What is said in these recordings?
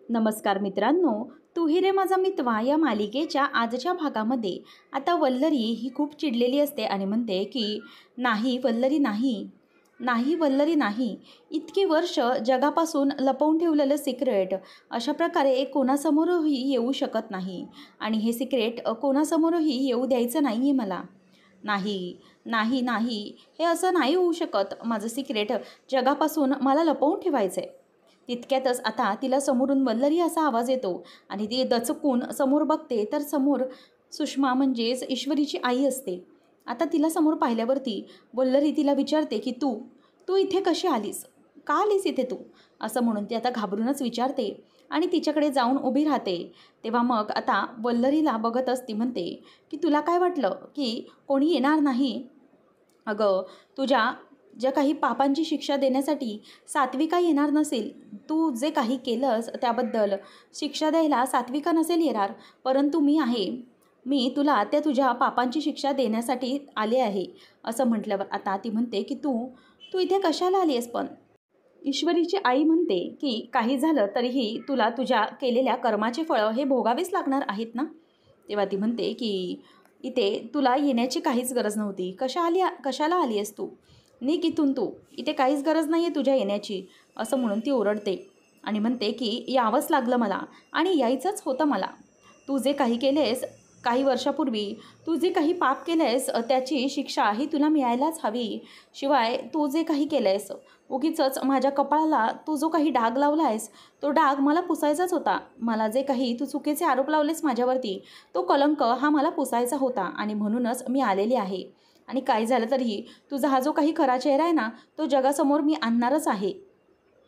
नमस्कार मित्रांनो, तू ही रे माझा मितवा या मालिकेच्या आजच्या भागामध्ये आता वल्लरी ही खूप चिडलेली असते आणि म्हणते की नाही वल्लरी नाही, नाही वल्लरी नाही. इतकी वर्ष जगापासून लपवून ठेवलेलं सिक्रेट अशा प्रकारे कोणासमोरही येऊ शकत नाही आणि हे सिक्रेट कोणासमोरही येऊ द्यायचं नाही आहे मला. नाही, नाही, नाही, हे असं नाही होऊ शकत. माझं सिक्रेट जगापासून मला लपवून ठेवायचं आहे. तितक्यातच आता तिला समोरून वल्लरी असा आवाज येतो आणि ती दचकून समोर बघते तर समोर सुषमा म्हणजेच ईश्वरीची आई असते. आता तिला समोर पाहिल्यावरती वल्लरी तिला विचारते की तू तू इथे कशी आलीस, का आलीस इथे तू, असं म्हणून ती आता घाबरूनच विचारते आणि तिच्याकडे जाऊन उभी राहते. तेव्हा मग आता वल्लरीला बघतच ती म्हणते की तुला काय वाटलं की कोणी येणार नाही. अगं, तुझ्या ज्या काही पापांची शिक्षा देण्यासाठी सात्विका येणार नसेल. तू जे काही केलंस त्याबद्दल शिक्षा द्यायला सात्विका नसेल येणार, परंतु मी आहे. मी तुला त्या तुझ्या पापांची शिक्षा देण्यासाठी आले आहे, असं म्हटल्यावर आता ती म्हणते की तू तू इथे कशाला आली आहेस पण. ईश्वरीची आई म्हणते की काही झालं तरीही तुला तुझ्या केलेल्या कर्माचे फळं हे भोगावेच लागणार आहेत ना. तेव्हा ती म्हणते की इथे तुला येण्याची काहीच गरज नव्हती. कशाला आली आहेस तू, निघ इथून तू, इथे काहीच गरज नाही आहे तुझ्या येण्याची, असं म्हणून ती ओरडते आणि म्हणते की यावंच लागलं मला आणि यायचंच होतं मला. तू जे काही केलेस काही वर्षापूर्वी, तू जे काही पाप केलेस त्याची शिक्षा ही तुला मिळायलाच हवी. शिवाय तू जे काही केलेस उगीचच माझ्या कपाळाला तू जो काही डाग लावला आहेस तो डाग मला पुसायचाच होता. मला जे काही तू चुकीचे आरोप लावलेस माझ्यावरती तो कलंक हा मला पुसायचा होता आणि म्हणूनच मी आलेली आहे. आणि काय झालं तरीही तुझा हा जो काही खरा चेहरा आहे ना तो जगासमोर मी आणणारच आहे.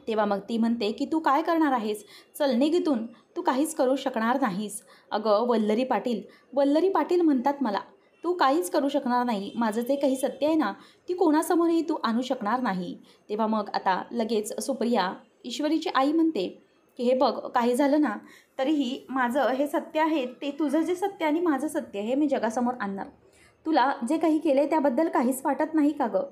तेव्हा मग ती म्हणते की तू काय करणार आहेस, चल निघ इथून, तू काहीच करू शकणार नाहीस. अगं वल्लरी पाटील म्हणतात मला, तू काहीच करू शकणार नाही. माझं जे काही सत्य आहे ना ती कोणासमोरही तू आणू शकणार नाही. तेव्हा मग आता लगेच सुप्रिया ईश्वरीची आई म्हणते की हे बघ, काही झालं ना तरीही माझं हे सत्य आहे ते तुझं जे सत्य आणि माझं सत्य हे मी जगासमोर आणणार. तुला जे काही केले त्याबद्दल काहीच वाटत नाही का गं.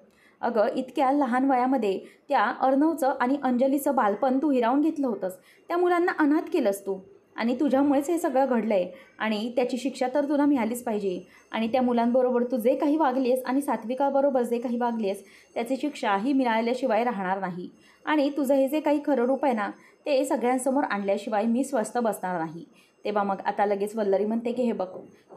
अगं, इतक्या लहान वयामध्ये त्या अर्णवचं आणि अंजलीचं बालपण तू हिरावून घेतलं होतंस. त्या मुलांना अनाथ केलंस तू आणि तुझ्यामुळेच हे सगळं घडलं आहे आणि त्याची शिक्षा तर तुला मिळालीच पाहिजे. आणि त्या मुलांबरोबर तू जे काही वागलीस आणि सात्विकाबरोबर जे काही वागलीस त्याची शिक्षा ही मिळाल्याशिवाय राहणार नाही. आणि तुझं हे जे काही खरं रूप आहे ना ते सगळ्यांसमोर आणल्याशिवाय मी स्वस्थ बसणार नाही. तेव्हा मग आता लगेच वल्लरी म्हणते की हे बघ,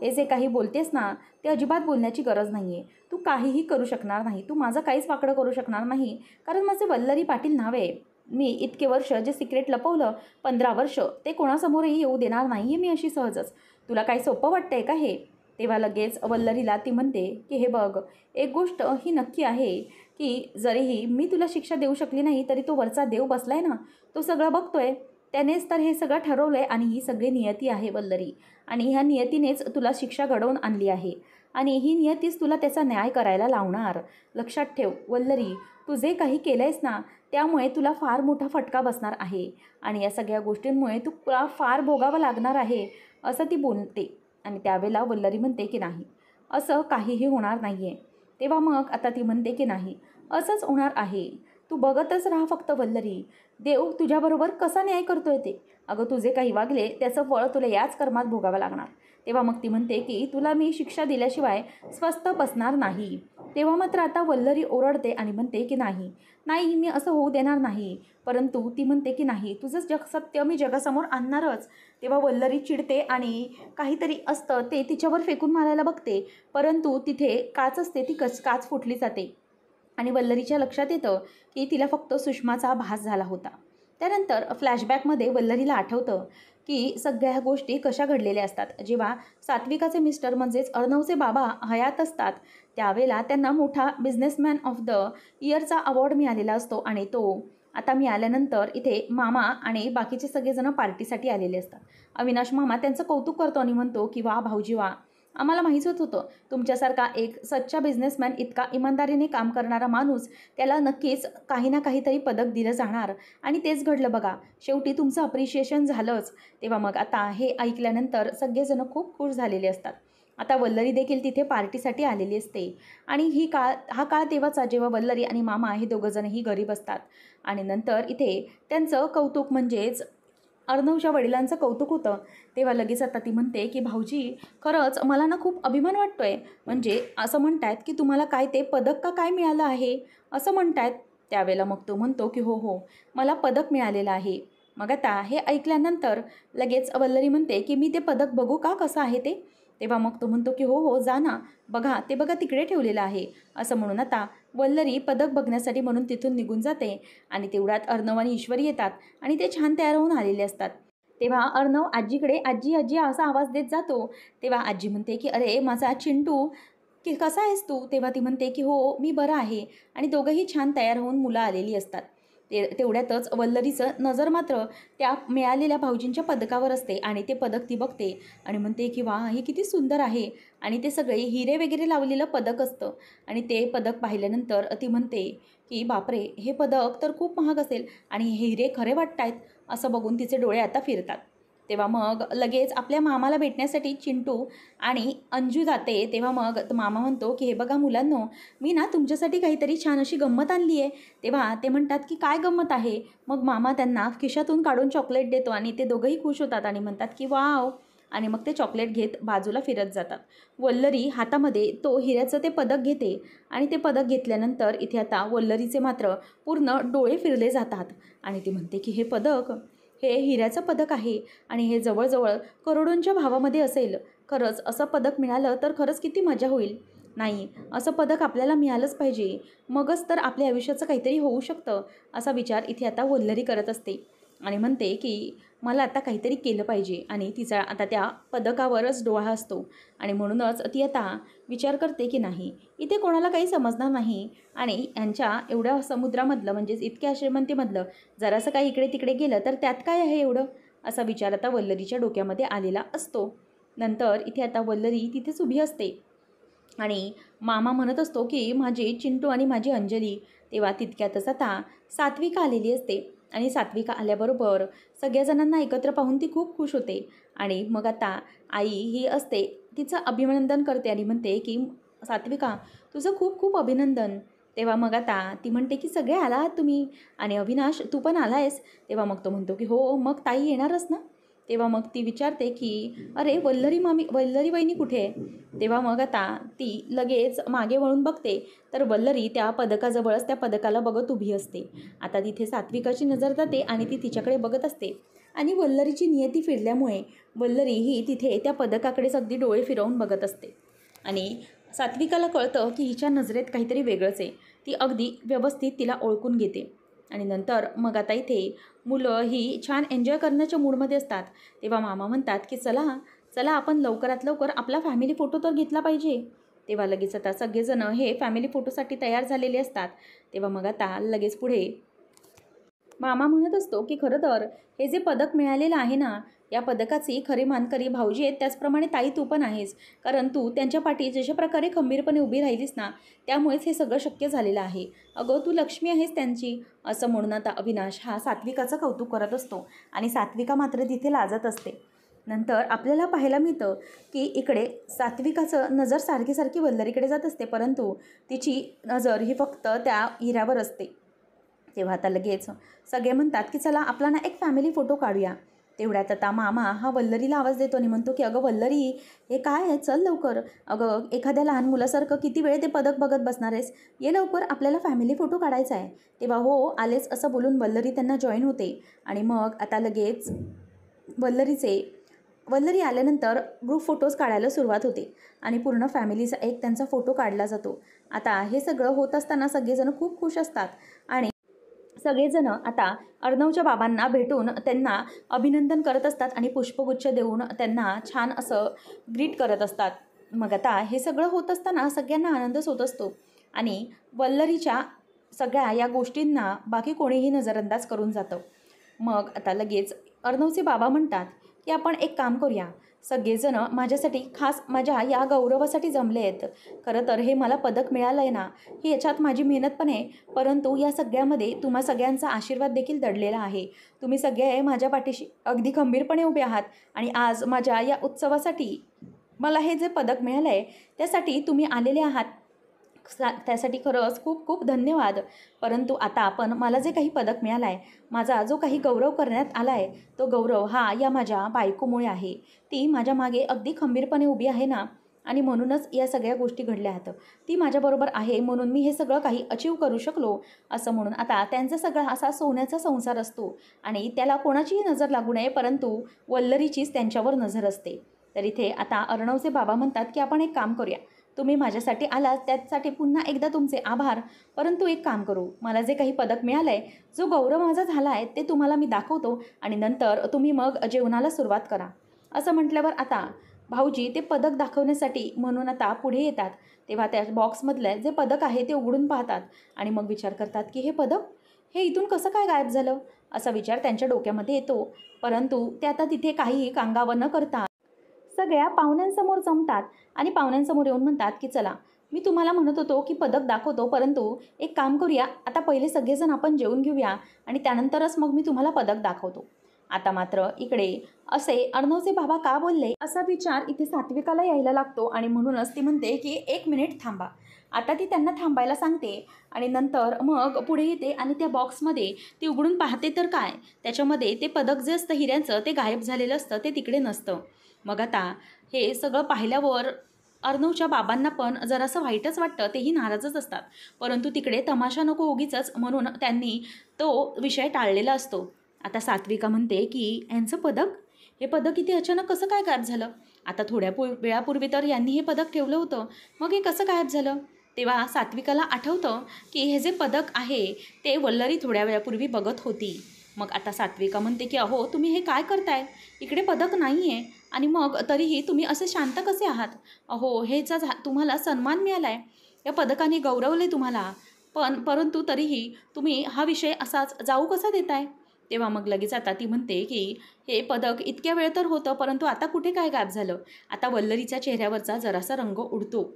हे जे काही बोलतेस ना ते अजिबात बोलण्याची गरज नाही आहे. तू काहीही करू शकणार नाही, तू माझं काहीच वाकडं करू शकणार नाही, कारण माझे वल्लरी पाटील नाव आहे. मी इतके वर्ष जे सिक्रेट लपवलं 15 वर्ष ते कोणासमोरही येऊ देणार नाही आहे मी अशी सहजच. तुला काही सोपं वाटतं आहे का हे. तेव्हा लगेच वल्लरीला ती म्हणते की हे बघ, एक गोष्ट ही नक्की आहे की जरीही मी तुला शिक्षा देऊ शकली नाही तरी तो वरचा देव बसलाय ना तो सगळं बघतोय. त्यानेच तर हे सगळं ठरवलं आहे आणि ही सगळी नियती आहे वल्लरी. आणि ह्या नियतीनेच तुला शिक्षा घडवून आणली आहे आणि ही नियतीच तुला त्याचा न्याय करायला लावणार. लक्षात ठेव वल्लरी, तू जे काही केलं आहेस ना त्यामुळे तुला फार मोठा फटका बसणार आहे आणि या सगळ्या गोष्टींमुळे तुला फार भोगावं लागणार आहे, असं ती बोलते. आणि त्यावेळेला वल्लरी म्हणते की नाही, असं काहीही होणार नाही आहे. तेव्हा मग आता ती म्हणते की नाही, असंच होणार आहे. तू बघतच राहा फक्त वल्लरी, देव तुझ्याबरोबर कसा न्याय करतोय ते. अगं, तुझे काही वागले त्याचं फळ तुला याच कर्मात भोगावं लागणार. तेव्हा मग ती म्हणते की तुला मी शिक्षा दिल्याशिवाय स्वस्थ बसणार नाही. तेव्हा मात्र आता वल्लरी ओरडते आणि म्हणते की नाही नाही, मी असं होऊ देणार नाही. परंतु ती म्हणते की नाही, तुझं सत्य मी जगासमोर आणणारच. तेव्हा वल्लरी चिडते आणि काहीतरी असतं ते तिच्यावर फेकून मारायला बघते, परंतु तिथे काच असते ती काच फुटली जाते आणि वल्लरीच्या लक्षात येतं की तिला फक्त सुषमाचा भास झाला होता. त्यानंतर फ्लॅशबॅकमध्ये वल्लरीला आठवतं की सगळ्या गोष्टी कशा घडलेल्या असतात. जेव्हा सात्विकाचे मिस्टर म्हणजेच अर्णवचे बाबा हयात असतात त्यावेळेला त्यांना मोठा बिझनेसमॅन ऑफ द इयरचा अवॉर्ड मिळालेला असतो आणि तो आता मिळाल्यानंतर इथे मामा आणि बाकीचे सगळेजण पार्टीसाठी आलेले असतात. अविनाश मामा त्यांचं कौतुक करतो आणि म्हणतो की वा भाऊजी वा, आम्हाला माहीतच होतं तुमच्यासारखा एक सच्चा बिझनेसमॅन, इतका इमानदारीने काम करणारा माणूस, त्याला नक्कीच काही ना काहीतरी पदक दिलं जाणार आणि तेच घडलं बघा. शेवटी तुमचं अप्रिशिएशन झालंच. तेव्हा मग आता हे ऐकल्यानंतर सगळेजण खूप खुश झालेले असतात. आता वल्लरी देखील तिथे पार्टीसाठी आलेली असते आणि हा काळ तेव्हाचा जेव्हा वल्लरी आणि मामा हे दोघंजणही घरी बसतात आणि नंतर इथे त्यांचं कौतुक म्हणजेच अर्णवच्या वडिलांचं कौतुक होतं. तेव्हा लगेच आता ती म्हणते की भाऊजी, खरंच मला ना खूप अभिमान वाटतोय. म्हणजे असं म्हणतायत की तुम्हाला काय ते पदक का काय मिळालं आहे असं म्हणतायत. त्यावेळेला मग तो म्हणतो की हो हो, मला पदक मिळालेलं आहे. मग आता हे ऐकल्यानंतर लगेच वल्लरी म्हणते की मी ते पदक बघू का कसं आहे ते. तेव्हा मग तो म्हणतो की हो हो, जा ना, बघा ते बघा तिकडे ठेवलेलं आहे. असं म्हणून आता वल्लरी पदक बघण्यासाठी म्हणून तिथून निघून जाते. आणि तेवढ्यात अर्णव आणि ईश्वरी येतात आणि ते छान तयार होऊन आलेले असतात. तेव्हा अर्णव आजीकडे आजी आजी असा आवाज देत जातो. तेव्हा आजी म्हणते की अरे माझा चिंटू, की कसा आहेस तू. तेव्हा ती म्हणते की हो मी बरं आहे. आणि दोघंही छान तयार होऊन मुलं आलेली असतात. तेवढ्यातच वल्लरीचं नजर मात्र त्या मिळालेल्या भाऊजींच्या पदकावर असते आणि ते पदक ती बघते आणि म्हणते की वा, हे किती सुंदर आहे. आणि ते सगळे हिरे वगैरे लावलेलं पदक असतं. आणि ते पदक पाहिल्यानंतर ती म्हणते की बापरे, हे पदक तर खूप महाग असेल आणि हे हिरे खरे वाटतायत. असं बघून तिचे डोळे आता फिरतात. तेव्हा मग लगेच आपल्या मामाला भेटण्यासाठी चिंटू आणि अंजू जाते. तेव्हा मग मामा म्हणतो की हे बघा मुलांनो, मी ना तुमच्यासाठी काहीतरी छान अशी गंमत आणली आहे. तेव्हा ते म्हणतात की काय गंमत आहे. मग मामा त्यांना खिशातून काढून चॉकलेट देतो आणि ते दोघंही खुश होतात आणि म्हणतात की वाव. आणि मग ते चॉकलेट घेत बाजूला फिरत जातात. वल्लरी हातामध्ये तो हिऱ्याचं ते पदक घेते आणि ते पदक घेतल्यानंतर इथे आता वल्लरीचे मात्र पूर्ण डोळे फिरले जातात. आणि ती म्हणते की हे पदक, हे हिऱ्याचं पदक आहे आणि हे जवळजवळ करोडोंच्या भावामध्ये असेल. खरंच असं पदक मिळालं तर खरंच किती मजा होईल. नाही, असं पदक आपल्याला मिळालंच पाहिजे. मगच तर आपल्या आयुष्याचं काहीतरी होऊ शकतं. असा विचार इथे आता वल्लरी करत असते आणि म्हणते की मला आता काहीतरी केलं पाहिजे. आणि तिचा आता त्या पदकावरच डोळा असतो. आणि म्हणूनच ती आता विचार करते की नाही, इथे कोणाला काही समजणार नाही. आणि यांच्या एवढ्या समुद्रामधलं म्हणजेच इतक्या श्रीमंतीमधलं जरासं काही इकडे तिकडे गेलं तर त्यात काय आहे एवढं. असा विचार आता वल्लरीच्या डोक्यामध्ये आलेला असतो. नंतर इथे आता वल्लरी तिथेच उभी असते आणि मामा म्हणत असतो की माझे चिंटू आणि माझी अंजली. तेव्हा तितक्यातच आता सात्विका आलेली असते. आणि सात्विका आल्याबरोबर सगळ्या जणांना एकत्र पाहून ती खूप खुश होते. आणि मग आता आई ही असते, तिचं अभिनंदन करते आणि म्हणते की सात्विका, तुझं खूप खूप अभिनंदन. तेव्हा मग आता ती म्हणते की सगळे आला आहात तुम्ही आणि अविनाश तू पण आला आहेस. तेव्हा मग तो म्हणतो की हो, मग ताई येणारच ना. तेव्हा मग ती विचारते की अरे वल्लरी वहिनी कुठे आहे. तेव्हा मग आता ती लगेच मागे वळून बघते तर वल्लरी त्या पदकाजवळच त्या पदकाला बघत उभी असते. आता तिथे सात्विकाची नजर जाते आणि ती तिच्याकडे बघत असते. आणि वल्लरीची नियती फिरल्यामुळे वल्लरी ही तिथे त्या पदकाकडेच अगदी डोळे फिरवून बघत असते. आणि सात्विकाला कळतं की हिच्या नजरेत काहीतरी वेगळंच आहे. ती अगदी व्यवस्थित तिला ओळखून घेते. आणि नंतर मग आता इथे मुलं ही छान एन्जॉय करण्याच्या मूडमध्ये असतात. तेव्हा मामा म्हणतात की चला चला, आपण लवकरात लवकर आपला फॅमिली फोटो तर घेतला पाहिजे. तेव्हा लगेच आता सगळेजण हे फॅमिली फोटोसाठी तयार झालेले असतात. तेव्हा मग आता लगेच पुढे मामा म्हणत असतो की खरं तर हे जे पदक मिळालेलं आहे ना, या पदकाची खरी मानकरी भाऊजी आहेत. त्याचप्रमाणे ताई तू पण आहेस. कारण तू त्यांच्या पाठी जशा प्रकारे खंबीरपणे उभी राहिलीस ना, त्यामुळेच हे सगळं शक्य झालेलं आहे. अगं तू लक्ष्मी आहेस त्यांची. असं म्हणून आता अविनाश हा सात्विकाचं कौतुक करत असतो आणि सात्विका मात्र तिथे लाजत असते. नंतर आपल्याला पाहायला मिळतं की इकडे सात्विकाचं नजर सारखी सारखी वल्लरीकडे जात असते, परंतु तिची नजर ही फक्त त्या हिऱ्यावर असते. तेव्हा आता लगेच सगळे म्हणतात की चला आपला ना एक फॅमिली फोटो काढूया. तेवढ्यात आता मामा हा वल्लरीला आवाज देतो आणि म्हणतो की अगं वल्लरी, हे काय आहे, चल लवकर. अगं एखाद्या लहान मुलासारखं किती वेळ ते पदक बघत बसणार आहेस, ये लवकर, आपल्याला फॅमिली फोटो काढायचा आहे. तेव्हा हो आलेच असं बोलून वल्लरी त्यांना जॉईन होते. आणि मग आता लगेच वल्लरी आल्यानंतर ग्रुप फोटोज काढायला सुरुवात होते आणि पूर्ण फॅमिलीचा एक त्यांचा फोटो काढला जातो. आता हे सगळं होत असताना सगळेजण खूप खुश असतात आणि सगळेजण आता अर्णवच्या बाबांना भेटून त्यांना अभिनंदन करत असतात आणि पुष्पगुच्छ देऊन त्यांना छान असं ग्रीट करत असतात. मग आता हे सगळं होत असताना सगळ्यांना आनंदच होत असतो आणि वल्लरीच्या सगळ्या या गोष्टींना बाकी कोणीही नजरअंदाज करून जातं. मग आता लगेच अर्णवचे बाबा म्हणतात की आपण एक काम करूया, सगळेजण माझ्यासाठी खास माझ्या या गौरवासाठी जमले आहेत. खरं तर हे मला पदक मिळालं आहे ना, ही याच्यात माझी मेहनत पण आहे, परंतु या सगळ्यामध्ये तुम्हा सगळ्यांचा आशीर्वाद देखील दडलेला आहे. तुम्ही सगळे माझ्या पाठीशी अगदी खंबीरपणे उभे आहात आणि आज माझ्या या उत्सवासाठी मला हे जे पदक मिळालं आहे त्यासाठी तुम्ही आलेले आहात. त्यासाठी खरंच खूप खूप धन्यवाद. परंतु आता आपण मला जे काही पदक मिळालं आहे, माझा जो काही गौरव करण्यात आला आहे, तो गौरव हा या माझ्या बायकोमुळे आहे. ती माझ्या मागे अगदी खंबीरपणे उभी आहे ना, आणि म्हणूनच या सगळ्या गोष्टी घडल्या आहेत. ती माझ्याबरोबर आहे म्हणून मी हे सगळं काही अचीव करू शकलो, असं म्हणून आता त्यांचा सगळा असा सोन्याचा संसार असतो आणि त्याला कोणाचीही नजर लागू नये, परंतु वल्लरीचीच त्यांच्यावर नजर असते. तर इथे आता अर्णवचे बाबा म्हणतात की आपण एक काम करूया, तुम्ही माझ्यासाठी आलात त्यासाठी पुन्हा एकदा तुमचे आभार. परंतु एक काम करू, मला जे काही पदक मिळालं आहे, जो गौरव माझा झाला आहे, ते तुम्हाला मी दाखवतो आणि नंतर तुम्ही मग जेवणाला सुरुवात करा. असं म्हटल्यावर आता भाऊजी ते पदक दाखवण्यासाठी म्हणून आता पुढे येतात. तेव्हा त्या बॉक्समधलं जे पदक आहे ते उघडून पाहतात आणि मग विचार करतात की हे पदक हे इथून कसं काय गायब झालं, असा विचार त्यांच्या डोक्यामध्ये येतो. परंतु ते आता तिथे काहीही कांगावं न करता सगळ्या पाहुण्यांसमोर जमतात आणि पाहुण्यांसमोर येऊन म्हणतात की चला, मी तुम्हाला म्हणत होतो की पदक दाखवतो, परंतु एक काम करूया, आता पहिले सगळेजण आपण जेवून घेऊया आणि त्यानंतरच मग मी तुम्हाला पदक दाखवतो. आता मात्र इकडे असे अर्णवचे बाबा का बोलले असा विचार इथे सात्विकाला यायला लागतो आणि म्हणूनच ती म्हणते की 1 मिनिट थांबा. आता ती त्यांना थांबायला सांगते आणि नंतर मग पुढे येते आणि त्या बॉक्समध्ये ती उघडून पाहते तर काय, त्याच्यामध्ये ते पदक जे असतं हिऱ्यांचं ते गायब झालेलं असतं, ते तिकडे नसतं. मग आता हे सगळं पाहिल्यावर अर्णवच्या बाबांना पण जरासं वाईटच वाटतं, तेही नाराजच असतात. परंतु तिकडे तमाशा नको उगीचच म्हणून त्यांनी तो विषय टाळलेला असतो. आता सात्विका म्हणते की यांचं पदक, हे पदक इथे अचानक कसं काय गायब झालं? आता थोड्या वेळापूर्वी तर यांनी हे पदक ठेवलं होतं, मग हे कसं गायब झालं? तेव्हा सात्विकाला आठवतं की हे जे पदक आहे ते वल्लरी थोड्या वेळापूर्वी बघत होती. मग आता सात्विका म्हणते की अहो तुम्ही हे काय करताय, इकडे पदक नाही आहे आणि मग तरीही तुम्ही असे शांत कसे आहात? अहो हेचा तुम्हाला सन्मान मिळाला आहे, या पदकाने गौरवले तुम्हाला, परंतु तरीही तुम्ही हा विषय असाच जाऊ कसा देताय? तेव्हा मग लगेच आता ती म्हणते की हे पदक इतक्या वेळ तर होतं, परंतु आता कुठे काय गायब झालं? आता वल्लरीच्या चेहऱ्यावरचा जरासा रंग उडतो.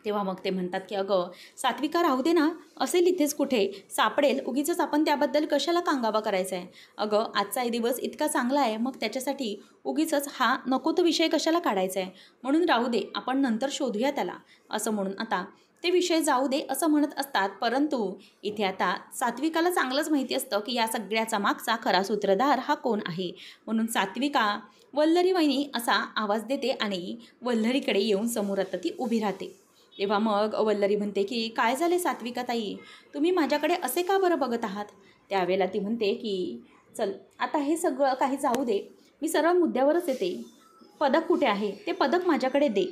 तेव्हा मग ते म्हणतात की अगं सात्विका राहू दे ना, असेल इथेच कुठे सापडेल, उगीचच आपण त्याबद्दल कशाला कांगावा करायचा आहे? अगं आजचा दिवस इतका चांगला आहे, मग त्याच्यासाठी उगीचच हा नको तो विषय कशाला काढायचा आहे? म्हणून राहू दे, आपण नंतर शोधूया त्याला, असं म्हणून आता ते विषय जाऊ दे असं म्हणत असतात. परंतु इथे आता सात्विकाला चांगलंच माहिती असतं की या सगळ्याचा मागचा खरा सूत्रधार हा कोण आहे. म्हणून सात्विका वल्लरी वहिनी असा आवाज देते आणि वल्लरीकडे येऊन समोर आता ती उभी राहते. तेव्हा मग वल्लरी म्हणते की काय झाले सात्विका ताई, तुम्ही माझ्याकडे असे का बरं बघत आहात? त्यावेळेला ती म्हणते की चल आता हे सगळं काही जाऊ दे, मी सरळ मुद्द्यावरच येते. पदक कुठे आहे, ते पदक माझ्याकडे दे.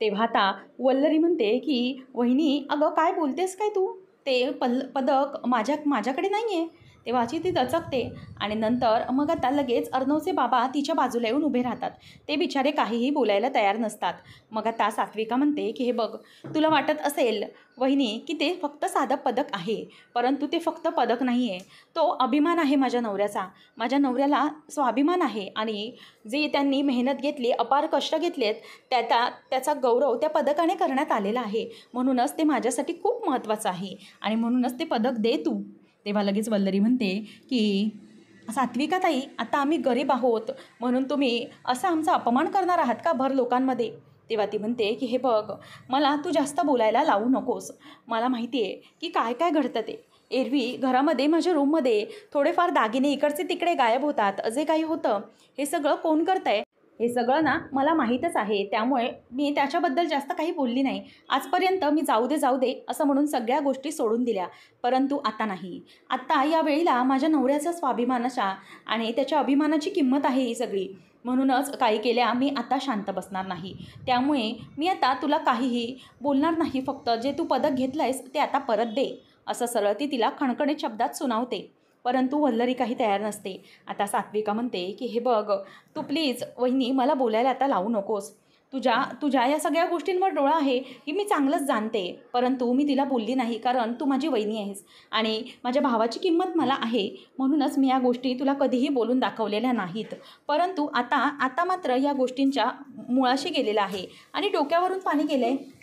तेव्हा आता वल्लरी म्हणते की वहिनी अगं काय बोलतेस काय तू, ते पदक माझ्याकडे नाही आहे. तेव्हा अशी ती दचकते आणि नंतर मग आता लगेच अर्णवचे बाबा तिच्या बाजूला येऊन उभे राहतात. ते बिचारे काहीही बोलायला तयार नसतात. मग आता सात्विका म्हणते की हे बघ, तुला वाटत असेल वहिनी की ते फक्त साधं पदक आहे, परंतु ते फक्त पदक नाही आहे, तो अभिमान आहे माझ्या नवऱ्याचा. माझ्या नवऱ्याला स्वाभिमान आहे आणि जे त्यांनी मेहनत घेतली, अपार कष्ट घेतलेत, त्याचा गौरव त्या पदकाने करण्यात आलेला आहे. म्हणूनच ते माझ्यासाठी खूप महत्त्वाचं आहे आणि म्हणूनच ते पदक दे तू. तेव्हा लगेच वल्लरी म्हणते की सात्विका ताई, आता आम्ही गरीब आहोत म्हणून तुम्ही असा आमचा अपमान करणार आहात का भर लोकांमध्ये? तेव्हा ती म्हणते की हे बघ, मला तू जास्त बोलायला लावू नकोस. मला माहिती आहे की काय काय घडतं ते. एरवी घरामध्ये माझ्या रूममध्ये थोडेफार दागिने इकडचे तिकडे गायब होतात, जे काही होतं हे सगळं कोण करतं आहे हे सगळं ना मला माहीतच आहे. त्यामुळे मी त्याच्याबद्दल जास्त काही बोलली नाही. आजपर्यंत मी जाऊ दे असं म्हणून सगळ्या गोष्टी सोडून दिल्या, परंतु आता नाही. आत्ता या वेळेला माझ्या नवऱ्याचा स्वाभिमानाच्या आणि त्याच्या अभिमानाची किंमत आहे ही सगळी. म्हणूनच काही केल्या मी आता शांत बसणार नाही. त्यामुळे मी आता तुला काहीही बोलणार नाही, फक्त जे तू पदक घेतलं आहेस ते आता परत दे, असं सरळ ती तिला खणखणीत शब्दात सुनावते. परंतु वल्लरी काही तयार नसते. आता सात्विका म्हणते की हे बघ, तू प्लीज वहिनी मला बोलायला आता लावू नकोस. तुझ्या या सगळ्या गोष्टींवर डोळा आहे की मी चांगलंच जाणते, परंतु मी तिला बोलली नाही, कारण तू माझी वहिनी आहेस आणि माझ्या भावाची किंमत मला आहे. म्हणूनच मी या गोष्टी तुला कधीही बोलून दाखवलेल्या नाहीत. परंतु आता मात्र या गोष्टींच्या मुळाशी गेलेला आहे आणि डोक्यावरून पाणी गेलं आहे.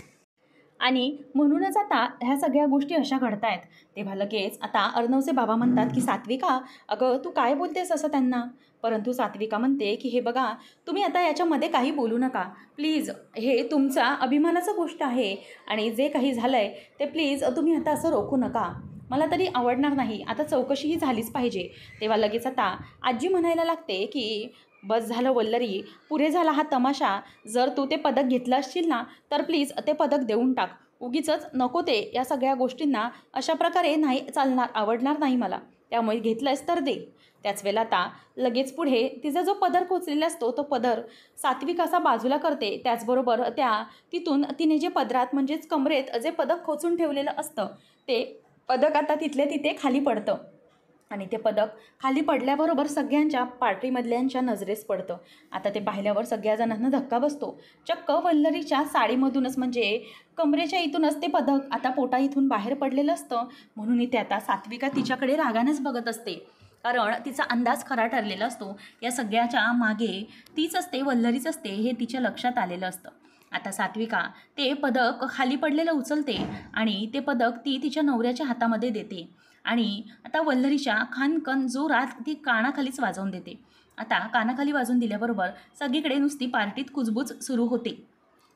आणि म्हणूनच आता ह्या सगळ्या गोष्टी अशा घडतायत. तेव्हा लगेच आता अर्णवचे बाबा म्हणतात की सात्विका, अगं तू काय बोलतेस असं त्यांना. परंतु सात्विका म्हणते की हे बघा, तुम्ही आता याच्यामध्ये काही बोलू नका प्लीज, हे तुमचा अभिमानाचं गोष्ट आहे आणि जे काही झालं आहे ते प्लीज तुम्ही आता असं रोखू नका, मला तरी आवडणार नाही, आता चौकशीही झालीच पाहिजे. तेव्हा लगेच आता आजी म्हणायला लागते की बस झालं वल्लरी, पुरे झाला हा तमाशा, जर तू ते पदक घेतलं असशील ना तर प्लीज ते पदक देऊन टाक, उगीचच नको ते या सगळ्या गोष्टींना अशा प्रकारे नाही चालणार, आवडणार नाही मला, त्यामुळे घेतलंस तर दे. त्याच वेळेला आता लगेच पुढे तिचा जो पदर खोचलेला असतो तो पदर सात्विक असा बाजूला करते. त्याचबरोबर तिथून तिने जे पदरात म्हणजेच कमरेत जे पदक खोचून ठेवलेलं असतं ते पदक आता तिथल्या तिथे खाली पडतं आणि ते पदक खाली पडल्याबरोबर सगळ्यांच्या पार्टीमधल्यांच्या नजरेस पडतं. आता ते पाहिल्यावर सगळ्या जणांना धक्का बसतो. चक्क वल्लरीच्या साडीमधूनच म्हणजे कमरेच्या इथूनच ते पदक आता पोटा इथून बाहेर पडलेलं असतं. म्हणून इथे आता सात्विका तिच्याकडे रागानेच बघत असते, कारण तिचा अंदाज खरा ठरलेला असतो. या सगळ्याच्या मागे तीच असते, वल्लरीच असते हे तिच्या लक्षात आलेलं असतं. आता सात्विका ते पदक खाली पडलेलं उचलते आणि ते पदक ती तिच्या नवऱ्याच्या हातामध्ये देते आणि आता वल्लरीच्या खानकन जोरात ती कानाखालीच वाजवून देते. आता कानाखाली वाजवून दिल्याबरोबर सगळीकडे नुसती पार्टीत कुजबूज सुरू होते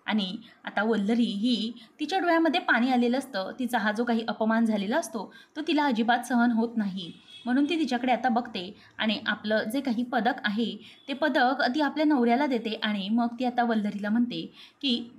आणि आता वल्लरी ही तिच्या डोळ्यामध्ये पाणी आलेलं असतं. तिचा हा जो काही अपमान झालेला असतो तो तिला अजिबात सहन होत नाही. म्हणून ती तिच्याकडे आता बघते आणि आपलं जे काही पदक आहे ते पदक ती आपल्या नवऱ्याला देते आणि मग ती आता वल्लरीला म्हणते की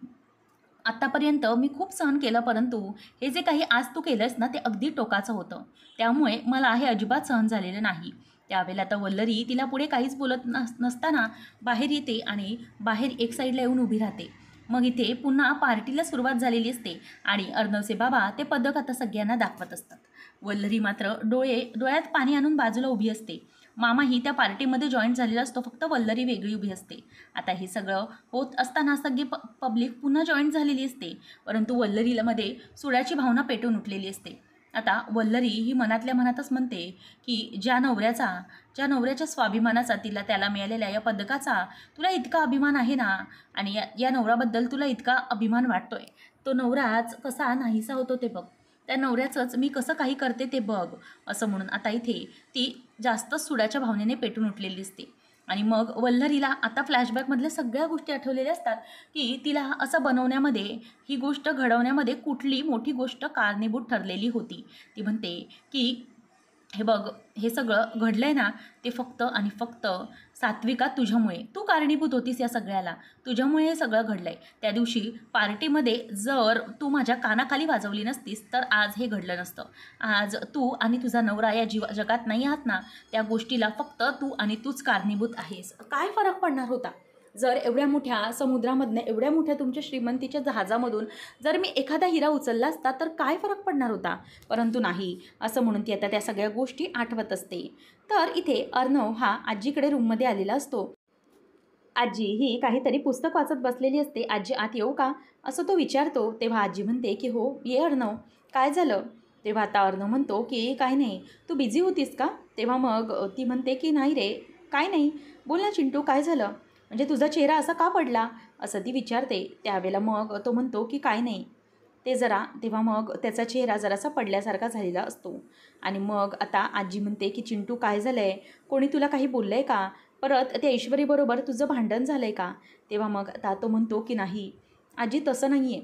आत्तापर्यंत मी खूप सहन केलं, परंतु हे जे काही आज तू केलंस ना ते अगदी टोकाचं होतं, त्यामुळे मला हे अजिबात सहन झालेलं नाही. त्यावेळेला आता वल्लरी तिला पुढे काहीच बोलत नसताना बाहेर येते आणि बाहेर एक साईडला येऊन उभी राहते. मग इथे पुन्हा पार्टीला सुरुवात झालेली असते आणि अर्णवचे बाबा ते पदक आता सगळ्यांना दाखवत असतात. वल्लरी मात्र डोळ्यात पाणी आणून बाजूला उभी असते. मामाही त्या पार्टीमध्ये जॉईन झालेला असतो, फक्त वल्लरी वेगळी उभी असते. आता हे सगळं होत असताना सगळी पब्लिक पुन्हा जॉईन झालेली असते, परंतु वल्लरीमध्ये सुडाची भावना पेटून उठलेली असते. आता वल्लरी ही मनातल्या मनातच म्हणते की ज्या नवऱ्याच्या स्वाभिमानाचा, त्याला मिळालेल्या या पदकाचा तुला इतका अभिमान आहे ना, आणि या नवऱ्याबद्दल तुला इतका अभिमान वाटतोय, तो नवराच कसा नाहीसा होतो ते बघ, त्या नवऱ्याचंच मी कसं काही करते ते बघ, असं म्हणून आता इथे ती जास्तच सुडाच्या भावनेने पेटून उठलेली असते. आणि मग वल्लरीला आता फ्लॅशबॅकमधल्या सगळ्या गोष्टी आठवलेल्या असतात की तिला असं बनवण्यामध्ये, ही गोष्ट घडवण्यामध्ये कुठली मोठी गोष्ट कारणीभूत ठरलेली होती. ती म्हणते की हे बघ, हे सगळं घडलं आहे ना ते फक्त आणि फक्त सात्विका तुझ्यामुळे, तू कारणीभूत होतीस या सगळ्याला, तुझ्यामुळे हे सगळं घडलं आहे. त्या दिवशी पार्टीमध्ये जर तू माझ्या कानाखाली वाजवली नसतीस तर आज हे घडलं नसतं. आज तू आणि तुझा नवरा या जगात नाही आहात ना, त्या गोष्टीला फक्त तू आणि तूच कारणीभूत आहेस. काय फरक पडणार होता जर एवढ्या मोठ्या समुद्रामधनं, एवढ्या मोठ्या तुमच्या श्रीमंतीच्या जहाजामधून जर मी एखादा हिरा उचलला असता तर काय फरक पडणार होता, परंतु नाही, असं म्हणून ती आता त्या सगळ्या गोष्टी आठवत असते. तर इथे अर्णव हा आजीकडे रूममध्ये आलेला असतो. आजी ही काहीतरी पुस्तक वाचत बसलेली असते. आजी आत येऊ का असं तो विचारतो. तेव्हा आजी म्हणते की हो ये अर्णव, काय झालं. तेव्हा आता अर्णव म्हणतो की काय नाही, तू बिझी होतीस का. तेव्हा मग ती म्हणते की नाही रे, काय नाही, बोल ना चिंटू, काय झालं, म्हणजे तुझा चेहरा असा का पडला असं ती विचारते. त्यावेळेला मग तो म्हणतो की काय नाही ते जरा, तेव्हा मग त्याचा चेहरा जरासा पडल्यासारखा झालेला असतो. आणि मग आता आजी म्हणते की चिंटू काय झालं आहे, कोणी तुला काही बोललं आहे का, परत त्या ईश्वरीबरोबर तुझं भांडण झालं आहे का. तेव्हा मग आता तो म्हणतो की नाही आजी तसं नाही आहे,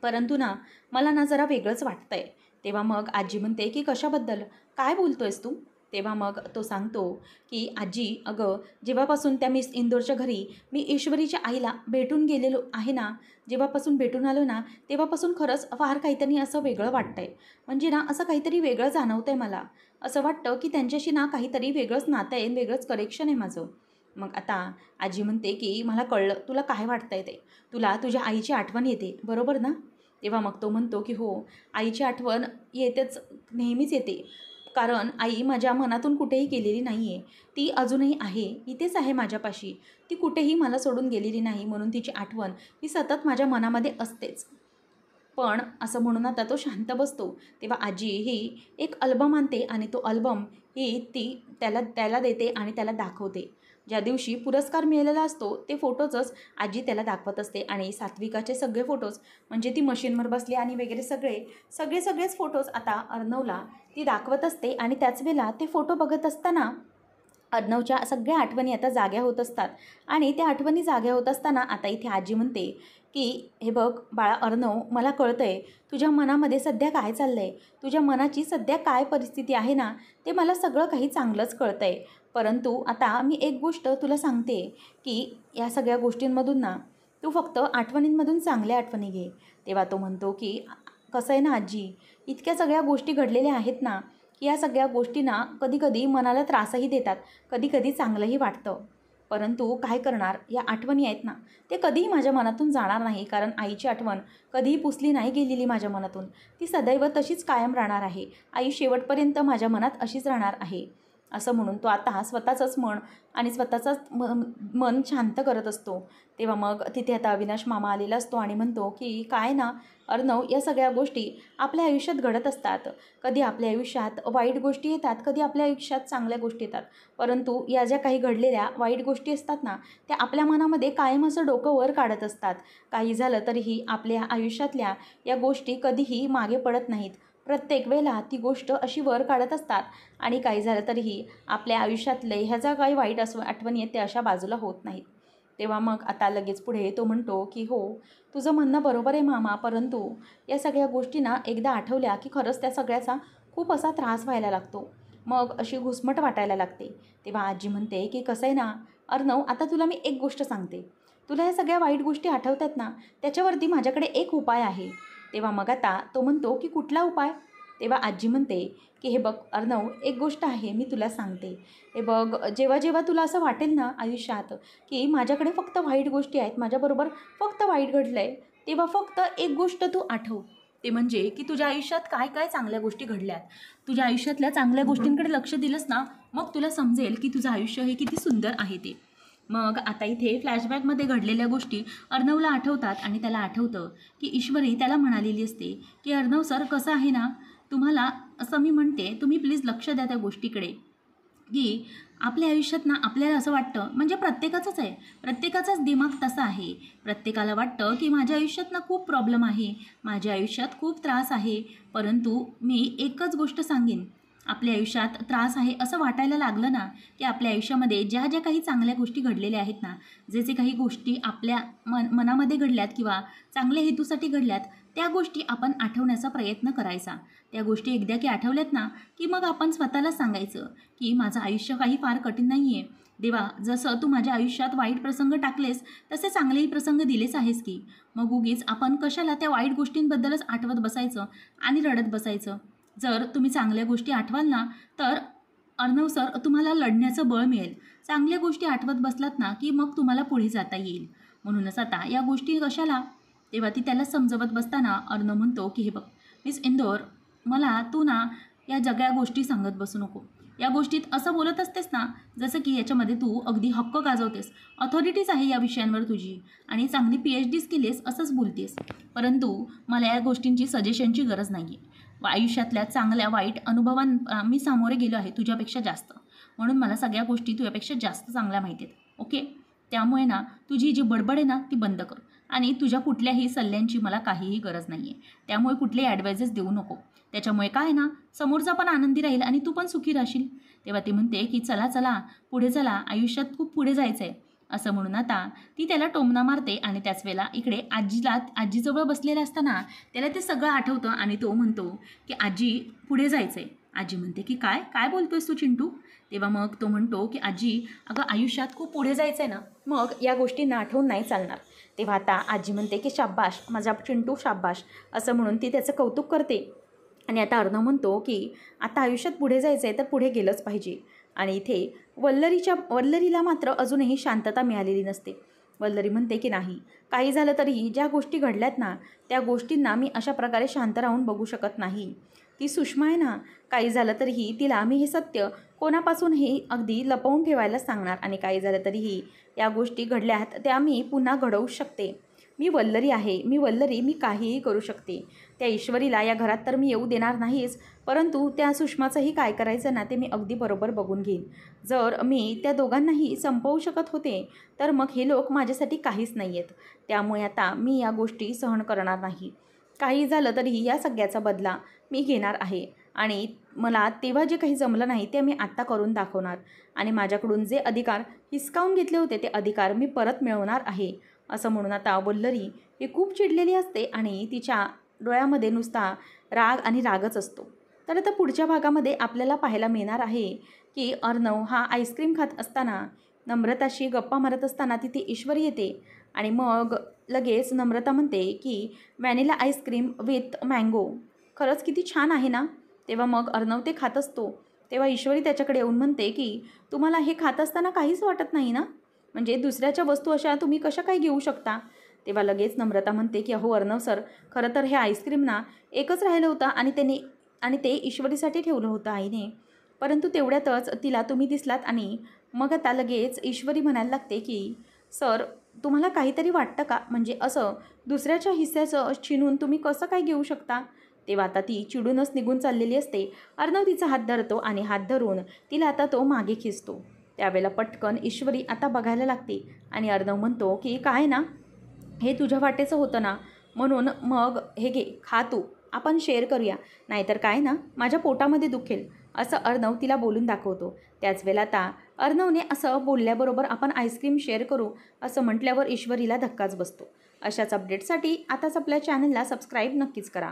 परंतु ना मला ना जरा वेगळंच वाटतं आहे. तेव्हा मग आजी म्हणते की कशाबद्दल, काय बोलतो आहेस तू. तेव्हा मग तो सांगतो की आजी अगं, जेव्हापासून त्या मिस इंदोरच्या घरी मी ईश्वरीच्या आईला भेटून गेलेलो आहे ना, जेव्हापासून भेटून आलो ना तेव्हापासून खरंच फार काहीतरी असं वेगळं वाटतं आहे, म्हणजे ना असं काहीतरी वेगळं जाणवतं आहे मला, असं वाटतं की त्यांच्याशी ना काहीतरी वेगळंच नातं आहे, वेगळंच कनेक्शन आहे माझं. मग आता आजी म्हणते की मला कळलं तुला काय वाटतं आहे ते, तुला तुझ्या आईची आठवण येते बरोबर ना. तेव्हा मग तो म्हणतो की हो, आईची आठवण येतेच, नेहमीच येते, कारण आई माझ्या मनातून कुठेही गेलेली नाही आहे, ती अजूनही आहे, इथेच आहे माझ्यापाशी, ती कुठेही मला सोडून गेलेली नाही, म्हणून तिची आठवण ही सतत माझ्या मनामध्ये असतेच. पण असं म्हणून आता तो शांत बसतो. तेव्हा आजी ही एक अल्बम आणते आणि तो अल्बम ही ती त्याला देते आणि त्याला दाखवते. ज्या दिवशी पुरस्कार मिळालेला असतो ते फोटोजच आजी त्याला दाखवत असते आणि सात्विकाचे सगळे फोटोज म्हणजे ती मशीनवर बसली आणि वगैरे सगळेच फोटोज आता अर्णवला ती दाखवत असते. आणि त्याच वेळेला ते फोटो बघत असताना अर्णवच्या सगळ्या आठवणी आता जाग्या होत असतात. आणि त्या आठवणी जाग्या होत असताना आता इथे आजी म्हणते की हे बघ बाळा अर्णव, मला कळतं आहे तुझ्या मनामध्ये सध्या काय चाललं आहे, तुझ्या मनाची सध्या काय परिस्थिती आहे ना, ते मला सगळं काही चांगलंच कळतं आहे. परंतु आता मी एक गोष्ट तुला सांगते की या सगळ्या गोष्टींमधून ना तू फक्त आठवणींमधून चांगल्या आठवणी घे. तेव्हा तो म्हणतो की कसं आहे ना आजी, इतक्या सगळ्या गोष्टी घडलेल्या आहेत ना, की या सगळ्या गोष्टींना कधीकधी मनाला त्रासही देतात, कधीकधी चांगलंही वाटतं. परंतु काय करणार, या आठवणी आहेत ना ते कधीही माझ्या मनातून जाणार नाही. कारण आईची आठवण कधीही पुसली नाही गेलेली माझ्या मनातून, ती सदैव तशीच कायम राहणार आहे. आई शेवटपर्यंत माझ्या मनात अशीच राहणार आहे. असं म्हणून तो आता स्वतःचंच मन आणि स्वतःचंच मन शांत करत असतो. तेव्हा मग तिथे आता अविनाश मामा आलेला असतो आणि म्हणतो की काय ना अर्णव, या सगळ्या गोष्टी आपल्या आयुष्यात घडत असतात. कधी आपल्या आयुष्यात वाईट गोष्टी येतात, कधी आपल्या आयुष्यात चांगल्या गोष्टी येतात. परंतु या ज्या काही घडलेल्या वाईट गोष्टी असतात ना, त्या आपल्या मनामध्ये कायम असं डोकं वर काढत असतात. काही झालं तरीही आपल्या आयुष्यातल्या या गोष्टी कधीही मागे पडत नाहीत. प्रत्येक वेळेला ती गोष्ट अशी वर काढत असतात आणि काही झालं तरीही आपल्या आयुष्यातले ह्या ज्या काही वाईट आठवणी आहेत त्या अशा बाजूला होत नाहीत. तेव्हा मग आता लगेच पुढे तो म्हणतो की हो, तुझं म्हणणं बरोबर आहे मामा, परंतु या सगळ्या गोष्टींना एकदा आठवल्या की खरंच त्या सगळ्याचा खूप असा त्रास व्हायला लागतो, मग अशी घुसमट वाटायला लागते. तेव्हा आजी म्हणते की कसं आहे ना अर्णव, आता तुला मी एक गोष्ट सांगते, तुला या सगळ्या वाईट गोष्टी आठवतात ना, त्याच्यावरती माझ्याकडे एक उपाय आहे. तेव्हा मग आता तो म्हणतो की कुठला उपाय. तेव्हा आजी म्हणते की हे बघ अर्णव, एक गोष्ट आहे मी तुला सांगते. हे बघ, जेव्हा जेव्हा तुला असं वाटेल ना आयुष्यात की माझ्याकडे फक्त वाईट गोष्टी आहेत, माझ्याबरोबर फक्त वाईट घडलं आहे, तेव्हा फक्त एक गोष्ट तू आठव. ते म्हणजे की तुझ्या आयुष्यात काय काय चांगल्या गोष्टी घडल्यात. तुझ्या आयुष्यातल्या चांगल्या गोष्टींकडे लक्ष दिलंस ना, मग तुला समजेल की तुझं आयुष्य हे किती सुंदर आहे ते. मग आता इथे फ्लॅशबॅकमध्ये घडलेल्या गोष्टी अर्णवला आठवतात आणि त्याला आठवतं की ईश्वरी त्याला म्हणालेली असते की अर्णव सर, कसं आहे ना, तुम्हाला असं मी म्हणते, तुम्ही प्लीज लक्ष द्या त्या गोष्टीकडे की आपल्या आयुष्यात ना आपल्याला असं वाटतं, म्हणजे प्रत्येकाचंच आहे, प्रत्येकाचाच दिमाग तसा आहे. प्रत्येकाला वाटतं की माझ्या आयुष्यात ना खूप प्रॉब्लेम आहे, माझ्या आयुष्यात खूप त्रास आहे. परंतु मी एकच गोष्ट सांगेन, आपल्या आयुष्यात त्रास आहे असं वाटायला लागलं ना की आपल्या आयुष्यामध्ये ज्या ज्या काही चांगल्या गोष्टी घडलेल्या आहेत ना, जे काही गोष्टी आपल्या मनामध्ये घडल्यात किंवा चांगल्या हेतूसाठी घडल्यात, त्या गोष्टी आपण आठवण्याचा प्रयत्न करायचा. त्या गोष्टी एकदा की आठवल्यात ना की मग आपण स्वतःला सांगायचं की माझं आयुष्य काही फार कठीण नाही आहे. देवा, जसं तू माझ्या आयुष्यात वाईट प्रसंग टाकलेस तसे चांगलेही प्रसंग दिलेच आहेस की. मग उगीच आपण कशाला त्या वाईट गोष्टींबद्दलच आठवत बसायचं आणि रडत बसायचं. जर तुम्ही चांगल्या गोष्टी आठवाल ना, तर अर्णव सर तुम्हाला लढण्याचं बळ मिळेल. चांगल्या गोष्टी आठवत बसलात ना की मग तुम्हाला पुढे जाता येईल. म्हणूनच आता या गोष्टी कशाला. तेव्हा ती त्याला समजवत बसताना अर्णव म्हणतो की हे बघ मिस इंदोर, मला तू ना या सगळ्या गोष्टी सांगत बसू नको. या गोष्टीत असं बोलत असतेस ना जसं की याच्यामध्ये तू अगदी हक्क गाजवतेस, ऑथॉरिटीज आहे या विषयांवर तुझी आणि चांगली PhDs केलीस असंच बोलतेस. परंतु मला या गोष्टींची सजेशनची गरज नाही आहे. आयुष्यातल्या चांगल्या वाईट अनुभवांना मी सामोरे गेलो आहे तुझ्यापेक्षा जास्त, म्हणून मला सगळ्या गोष्टी तुझ्यापेक्षा जास्त चांगल्या माहिती आहेत. ओके, त्यामुळे ना तुझी जी बडबड आहे ना ती बंद कर आणि तुझ्या कुठल्याही सल्ल्यांची मला काहीही गरज नाही आहे. त्यामुळे कुठलेही ॲडवाइजेस देऊ नको. त्याच्यामुळे काय ना, समोरचा पण आनंदी राहील आणि तू पण सुखी राहशील. तेव्हा ती म्हणते की चला चला पुढे चला, आयुष्यात खूप पुढे जायचं आहे. असं म्हणून आता ती त्याला टोमणा मारते आणि त्याच वेळेला इकडे आजीजवळ बसलेला असताना त्याला ते सगळं आठवतं आणि तो म्हणतो की आजी पुढे जायचं आहे. आजी म्हणते की काय काय बोलतोयस तू चिंटू. तेव्हा मग तो म्हणतो की आजी, अगं आयुष्यात खूप पुढे जायचं आहे ना, मग या गोष्टींना आठवून नाही चालणार. तेव्हा आता आजी म्हणते की शाब्बाश माझा चिंटू, शाब्बाश, असं म्हणून ती त्याचं कौतुक करते. आणि आता अर्णव म्हणतो की आता आयुष्यात पुढे जायचं आहे तर पुढे गेलंच पाहिजे. आणि इथे वल्लरीला मात्र अजूनही शांतता मिळालेली नसते. वल्लरी म्हणते की नाही, काही झालं तरीही ज्या गोष्टी घडल्यात ना त्या गोष्टींना मी अशा प्रकारे शांत राहून बघू शकत नाही. ती सुषमा आहे ना, काही झालं तरीही तिला मी हे सत्य कोणापासूनही अगदी लपवून ठेवायला सांगणार आणि काही झालं तरीही या गोष्टी घडल्यात त्या मी पुन्हा घडवू शकते. मी वल्लरी आहे, मी वल्लरी, मी काहीही करू शकते. त्या ईश्वरीला या घरात तर मी येऊ देणार नाहीच, परंतु त्या सुषमाचंही काय करायचं ना ते मी अगदी बरोबर बघून घेईन. जर मी त्या दोघांनाही संपवू शकत होते तर मग हे लोक माझ्यासाठी काहीच नाही आहेत. त्यामुळे आता मी या गोष्टी सहन करणार नाही. काही झालं तरी या सगळ्याचा बदला मी घेणार आहे आणि मला तेव्हा जे काही जमलं नाही ते मी आत्ता करून दाखवणार आणि माझ्याकडून जे अधिकार हिसकावून घेतले होते ते अधिकार मी परत मिळवणार आहे. असं म्हणून आता वल्लरी ही खूप चिडलेली असते आणि तिच्या डोळ्यामध्ये नुसता राग आणि रागच असतो. तर आता पुढच्या भागामध्ये आपल्याला पाहायला मिळणार आहे की अर्णव हा आईस्क्रीम खात असताना नम्रताशी गप्पा मारत असताना तिथे ईश्वरी येते आणि मग लगेच नम्रता म्हणते की व्हॅनिला आईस्क्रीम विथ मँगो खरंच किती छान आहे ना. तेव्हा मग अर्णव ते खात असतो. तेव्हा ईश्वरी त्याच्याकडे येऊन म्हणते की तुम्हाला हे खात असताना काहीच वाटत नाही ना, म्हणजे दुसऱ्याच्या वस्तू अशा तुम्ही कशा काय घेऊ शकता. तेव्हा लगेच नम्रता म्हणते की अहो अर्णव सर, खरं तर हे आईस्क्रीम ना एकच राहिलं होतं आणि ते ईश्वरीसाठी ठेवलं होतं आईने, परंतु तेवढ्यातच तिला तुम्ही दिसलात आणि मग आता लगेच ईश्वरी म्हणायला लागते की सर तुम्हाला काहीतरी वाटतं का, म्हणजे असं दुसऱ्याच्या हिस्स्याचं छिनून तुम्ही कसं काय घेऊ शकता. तेव्हा आता ती चिडूनच निघून चाललेली असते. अर्णव तिचा हात धरतो आणि हात धरून तिला आता तो मागे खिचतो. त्यावेळेला पटकन ईश्वरी आता बघायला लागते आणि अर्णव म्हणतो की काय ना, हे तुझ्या वाटेचं होतं ना, म्हणून मग हे घे खा तू, आपण शेअर करूया, नाहीतर काय ना माझ्या पोटामध्ये दुखेल, असं अर्णव तिला बोलून दाखवतो. त्याच वेळेला आता अर्णवने असं बोलल्याबरोबर आपण आईस्क्रीम शेअर करू असं म्हटल्यावर ईश्वरीला धक्काच बसतो. अशाच अपडेटसाठी आताच आपल्या चॅनलला सबस्क्राईब नक्कीच करा.